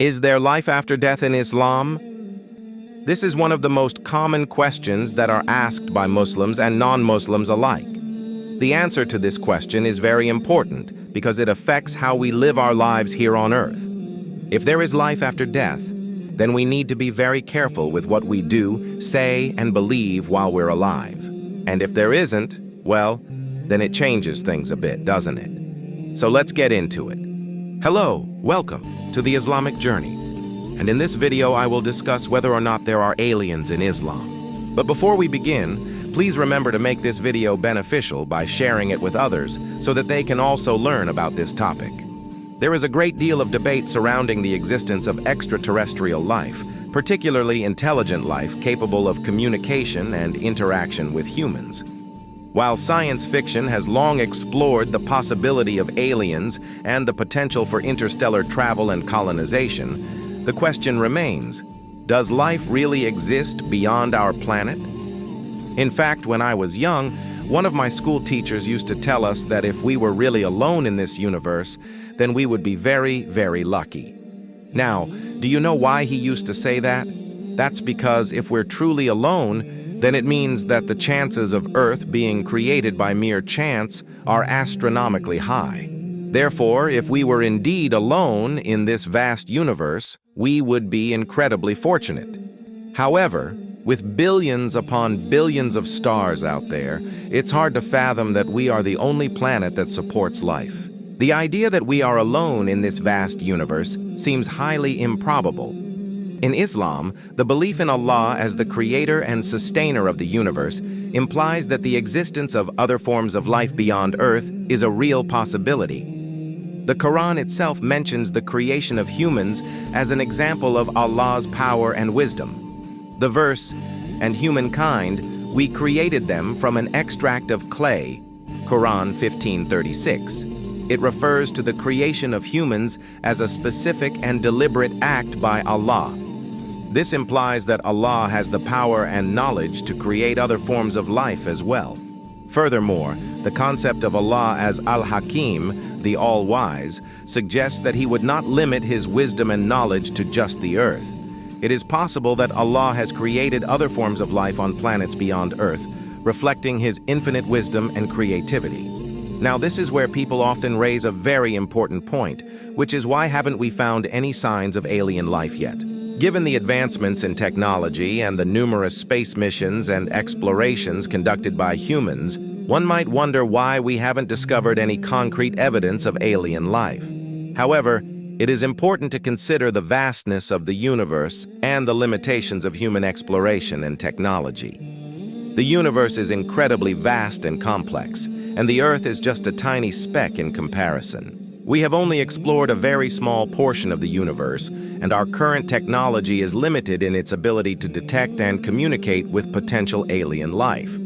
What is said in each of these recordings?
Is there life after death in Islam? This is one of the most common questions that are asked by Muslims and non-Muslims alike. The answer to this question is very important because it affects how we live our lives here on earth. If there is life after death, then we need to be very careful with what we do, say, and believe while we're alive. And if there isn't, well, then it changes things a bit, doesn't it? So let's get into it. Hello, welcome to the Islamic journey. And in this video, I will discuss whether or not there are aliens in Islam. But before we begin, please remember to make this video beneficial by sharing it with others so that they can also learn about this topic. There is a great deal of debate surrounding the existence of extraterrestrial life, particularly intelligent life capable of communication and interaction with humans. While science fiction has long explored the possibility of aliens and the potential for interstellar travel and colonization, the question remains, does life really exist beyond our planet? In fact, when I was young, one of my school teachers used to tell us that if we were really alone in this universe, then we would be very, very lucky. Now, do you know why he used to say that? That's because if we're truly alone, then it means that the chances of Earth being created by mere chance are astronomically high. Therefore, if we were indeed alone in this vast universe, we would be incredibly fortunate. However, with billions upon billions of stars out there, it's hard to fathom that we are the only planet that supports life. The idea that we are alone in this vast universe seems highly improbable. In Islam, the belief in Allah as the creator and sustainer of the universe implies that the existence of other forms of life beyond Earth is a real possibility. The Qur'an itself mentions the creation of humans as an example of Allah's power and wisdom. The verse, "And humankind, we created them from an extract of clay," Qur'an 15:36. It refers to the creation of humans as a specific and deliberate act by Allah. This implies that Allah has the power and knowledge to create other forms of life as well. Furthermore, the concept of Allah as Al-Hakim, the All-Wise, suggests that He would not limit His wisdom and knowledge to just the earth. It is possible that Allah has created other forms of life on planets beyond Earth, reflecting His infinite wisdom and creativity. Now, this is where people often raise a very important point, which is why haven't we found any signs of alien life yet? Given the advancements in technology and the numerous space missions and explorations conducted by humans, one might wonder why we haven't discovered any concrete evidence of alien life. However, it is important to consider the vastness of the universe and the limitations of human exploration and technology. The universe is incredibly vast and complex, and the Earth is just a tiny speck in comparison. We have only explored a very small portion of the universe, and our current technology is limited in its ability to detect and communicate with potential alien life.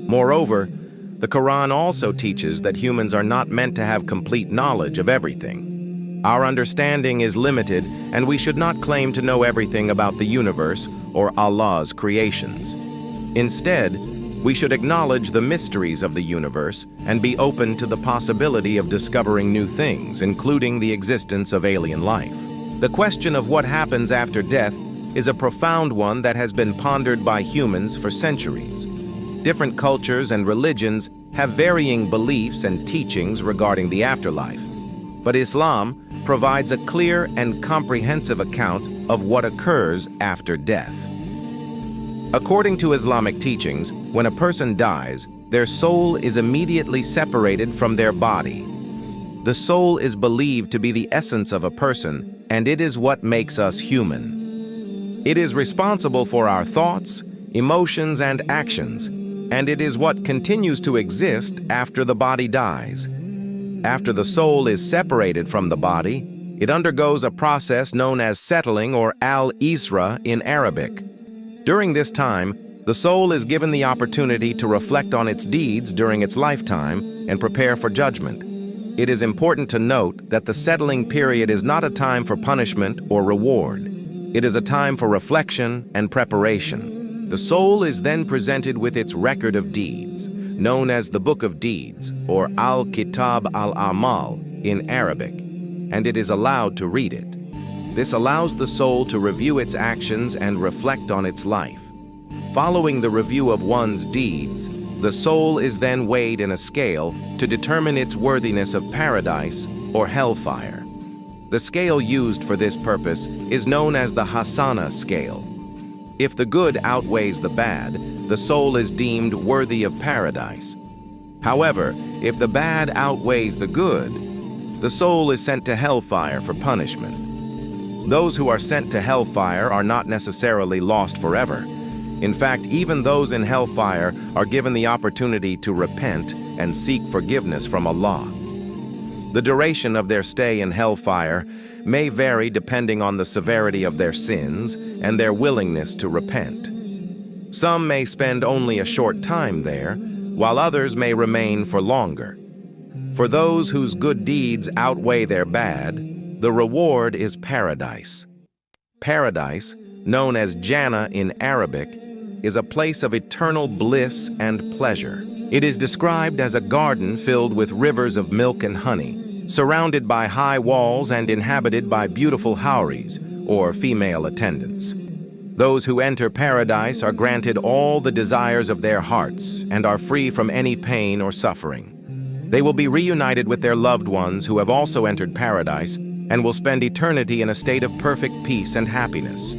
Moreover, the Quran also teaches that humans are not meant to have complete knowledge of everything. Our understanding is limited, and we should not claim to know everything about the universe or Allah's creations. Instead, we should acknowledge the mysteries of the universe and be open to the possibility of discovering new things, including the existence of alien life. The question of what happens after death is a profound one that has been pondered by humans for centuries. Different cultures and religions have varying beliefs and teachings regarding the afterlife, but Islam provides a clear and comprehensive account of what occurs after death. According to Islamic teachings, when a person dies, their soul is immediately separated from their body. The soul is believed to be the essence of a person, and it is what makes us human. It is responsible for our thoughts, emotions, and actions, and it is what continues to exist after the body dies. After the soul is separated from the body, it undergoes a process known as settling or al-Isra in Arabic. During this time, the soul is given the opportunity to reflect on its deeds during its lifetime and prepare for judgment. It is important to note that the settling period is not a time for punishment or reward. It is a time for reflection and preparation. The soul is then presented with its record of deeds, known as the Book of Deeds, or Al-Kitab al-Amal in Arabic, and it is allowed to read it. This allows the soul to review its actions and reflect on its life. Following the review of one's deeds, the soul is then weighed in a scale to determine its worthiness of paradise or hellfire. The scale used for this purpose is known as the Hasana scale. If the good outweighs the bad, the soul is deemed worthy of paradise. However, if the bad outweighs the good, the soul is sent to hellfire for punishment. Those who are sent to hellfire are not necessarily lost forever. In fact, even those in hellfire are given the opportunity to repent and seek forgiveness from Allah. The duration of their stay in hellfire may vary depending on the severity of their sins and their willingness to repent. Some may spend only a short time there, while others may remain for longer. For those whose good deeds outweigh their bad, the reward is paradise. Paradise, known as Jannah in Arabic, is a place of eternal bliss and pleasure. It is described as a garden filled with rivers of milk and honey, surrounded by high walls and inhabited by beautiful houris, or female attendants. Those who enter paradise are granted all the desires of their hearts and are free from any pain or suffering. They will be reunited with their loved ones who have also entered paradise and will spend eternity in a state of perfect peace and happiness.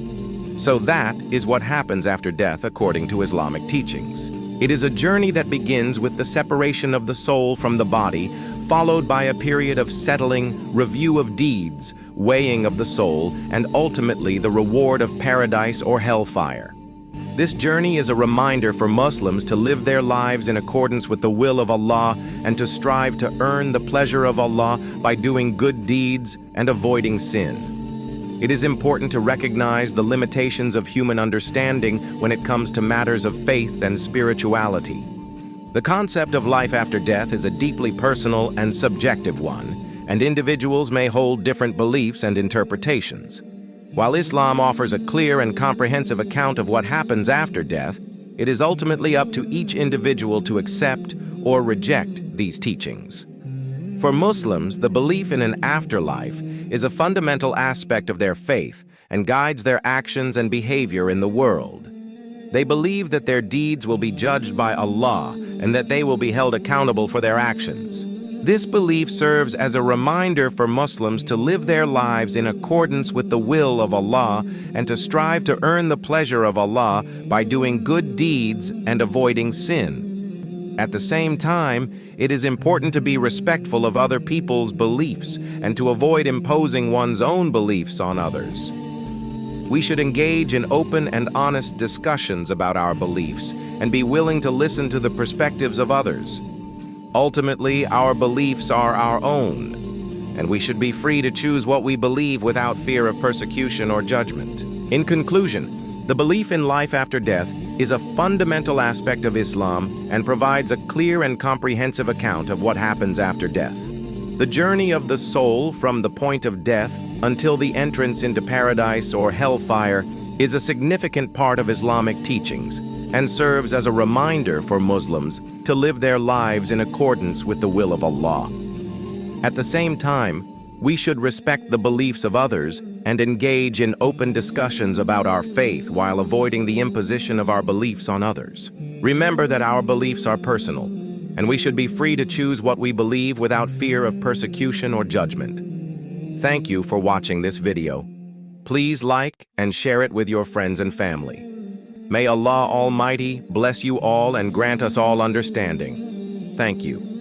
So that is what happens after death according to Islamic teachings. It is a journey that begins with the separation of the soul from the body, followed by a period of settling, review of deeds, weighing of the soul, and ultimately the reward of paradise or hellfire. This journey is a reminder for Muslims to live their lives in accordance with the will of Allah and to strive to earn the pleasure of Allah by doing good deeds and avoiding sin. It is important to recognize the limitations of human understanding when it comes to matters of faith and spirituality. The concept of life after death is a deeply personal and subjective one, and individuals may hold different beliefs and interpretations. While Islam offers a clear and comprehensive account of what happens after death, it is ultimately up to each individual to accept or reject these teachings. For Muslims, the belief in an afterlife is a fundamental aspect of their faith and guides their actions and behavior in the world. They believe that their deeds will be judged by Allah and that they will be held accountable for their actions. This belief serves as a reminder for Muslims to live their lives in accordance with the will of Allah and to strive to earn the pleasure of Allah by doing good deeds and avoiding sin. At the same time, it is important to be respectful of other people's beliefs and to avoid imposing one's own beliefs on others. We should engage in open and honest discussions about our beliefs and be willing to listen to the perspectives of others. Ultimately, our beliefs are our own, and we should be free to choose what we believe without fear of persecution or judgment. In conclusion, the belief in life after death is a fundamental aspect of Islam and provides a clear and comprehensive account of what happens after death. The journey of the soul from the point of death until the entrance into paradise or hellfire is a significant part of Islamic teachings and serves as a reminder for Muslims to live their lives in accordance with the will of Allah. At the same time, we should respect the beliefs of others and engage in open discussions about our faith while avoiding the imposition of our beliefs on others. Remember that our beliefs are personal, and we should be free to choose what we believe without fear of persecution or judgment. Thank you for watching this video. Please like and share it with your friends and family. May Allah Almighty bless you all and grant us all understanding. Thank you.